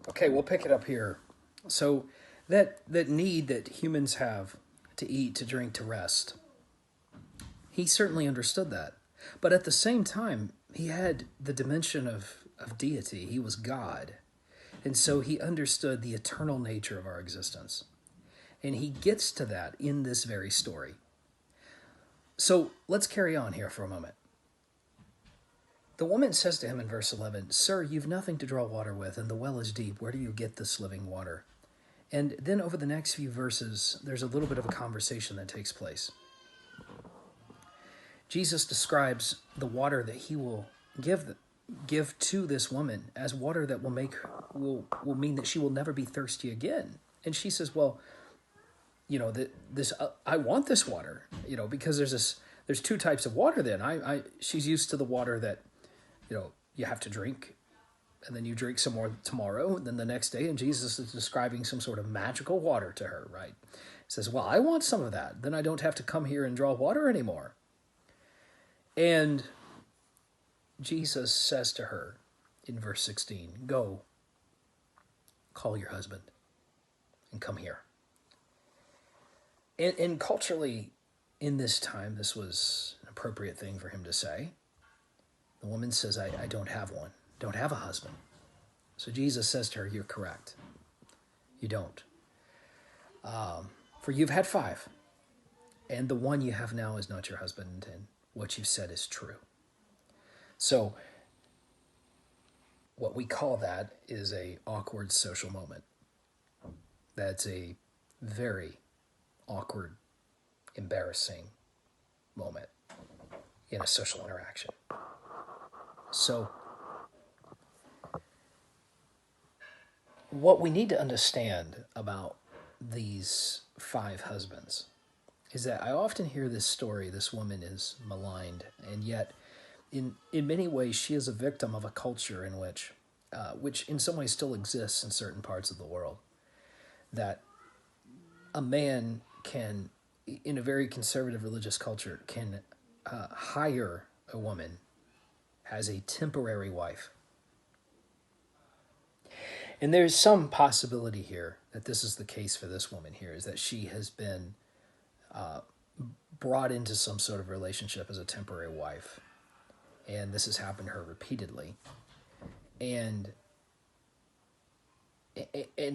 Okay, we'll pick it up here. So that need that humans have to eat, to drink, to rest, he certainly understood that. But at the same time, he had the dimension of deity. He was God. And so he understood the eternal nature of our existence. And he gets to that in this very story. So let's carry on here for a moment. The woman says to him in verse 11, "Sir, you've nothing to draw water with, and the well is deep. Where do you get this living water?" And then over the next few verses, there's a little bit of a conversation that takes place. Jesus describes the water that he will give to this woman as water that will mean that she will never be thirsty again. And she says, "Well, this I want this water, because there's two types of water. Then she's used to the water that you have to drink, and then you drink some more tomorrow, and then the next day." And Jesus is describing some sort of magical water to her, right? He says, "Well, I want some of that. Then I don't have to come here and draw water anymore." And Jesus says to her in verse 16, "Go, call your husband, and come here." And culturally, in this time, this was an appropriate thing for him to say. The woman says, I don't have one, don't have a husband. So Jesus says to her, "You're correct. You don't. For you've had five, and the one you have now is not your husband, and what you've said is true." So what we call that is a awkward social moment. That's a very awkward, embarrassing moment in a social interaction. So what we need to understand about these five husbands is that I often hear this story: this woman is maligned, and yet in many ways she is a victim of a culture in which in some ways still exists in certain parts of the world, that a man can, in a very conservative religious culture, can hire a woman as a temporary wife. And there's some possibility here that this is the case for this woman here, is that she has been brought into some sort of relationship as a temporary wife. And this has happened to her repeatedly. And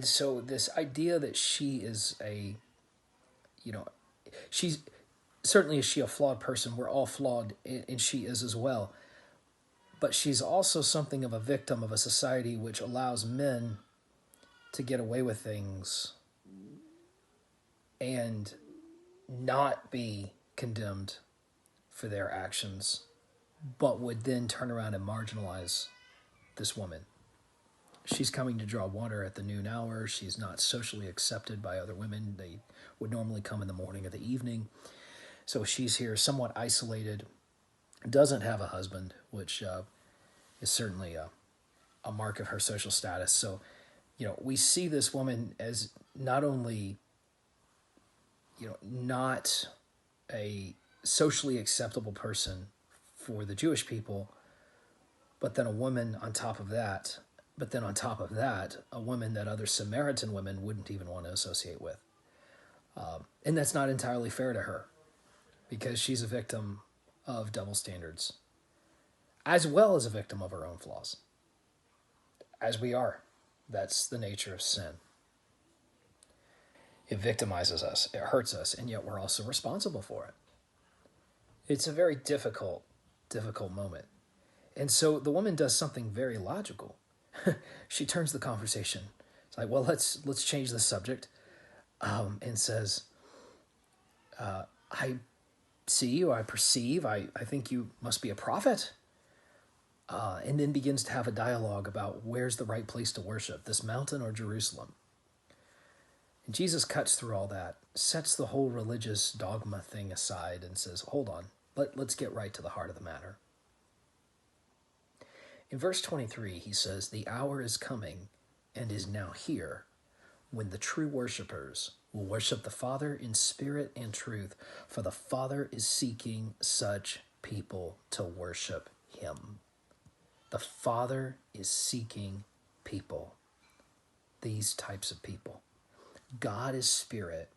so this idea that she is she's certainly, is she a flawed person? We're all flawed, and she is as well. But she's also something of a victim of a society which allows men to get away with things and not be condemned for their actions, but would then turn around and marginalize this woman. She's coming to draw water at the noon hour. She's not socially accepted by other women. They would normally come in the morning or the evening. So she's here somewhat isolated, doesn't have a husband, which is certainly a mark of her social status. So, we see this woman as not only, not a socially acceptable person for the Jewish people, but then a woman on top of that. But then on top of that, a woman that other Samaritan women wouldn't even want to associate with. And that's not entirely fair to her, because she's a victim of double standards, as well as a victim of her own flaws, as we are. That's the nature of sin. It victimizes us, it hurts us, and yet we're also responsible for it. It's a very difficult moment. And so the woman does something very logical. She turns the conversation. It's like, well, let's change the subject, and says, "I see you, I perceive, I think you must be a prophet." And then begins to have a dialogue about where's the right place to worship, this mountain or Jerusalem. And Jesus cuts through all that, sets the whole religious dogma thing aside, and says, hold on, let's get right to the heart of the matter. In verse 23, he says, "The hour is coming and is now here when the true worshipers will worship the Father in spirit and truth, for the Father is seeking such people to worship him." The Father is seeking people. these types of people. God is spirit,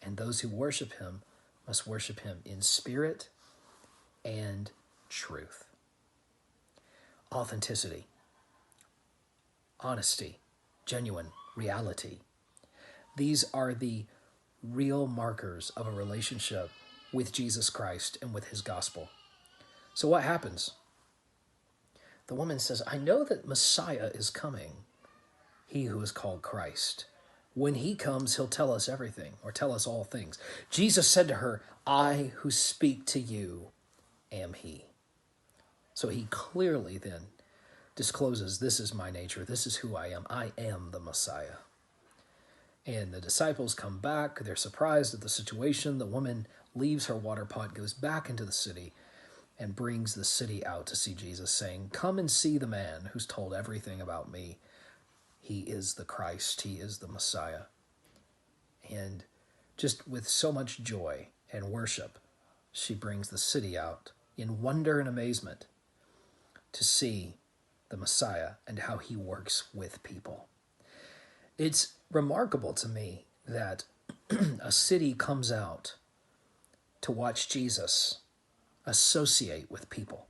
and those who worship him must worship him in spirit and truth. Authenticity, honesty, genuine reality. These are the real markers of a relationship with Jesus Christ and with his gospel. So what happens? The woman says, I know that Messiah is coming, he who is called Christ. When he comes, he'll tell us everything, or tell us all things. Jesus said to her, I who speak to you am he. So he clearly then discloses, this is my nature, this is who I am the Messiah. And the disciples come back, they're surprised at the situation. The woman leaves her water pot, goes back into the city, and brings the city out to see Jesus, saying, come and see the man who's told everything about me. He is the Christ, he is the Messiah. And just with so much joy and worship, she brings the city out in wonder and amazement to see the Messiah and how he works with people. It's remarkable to me that a city comes out to watch Jesus associate with people.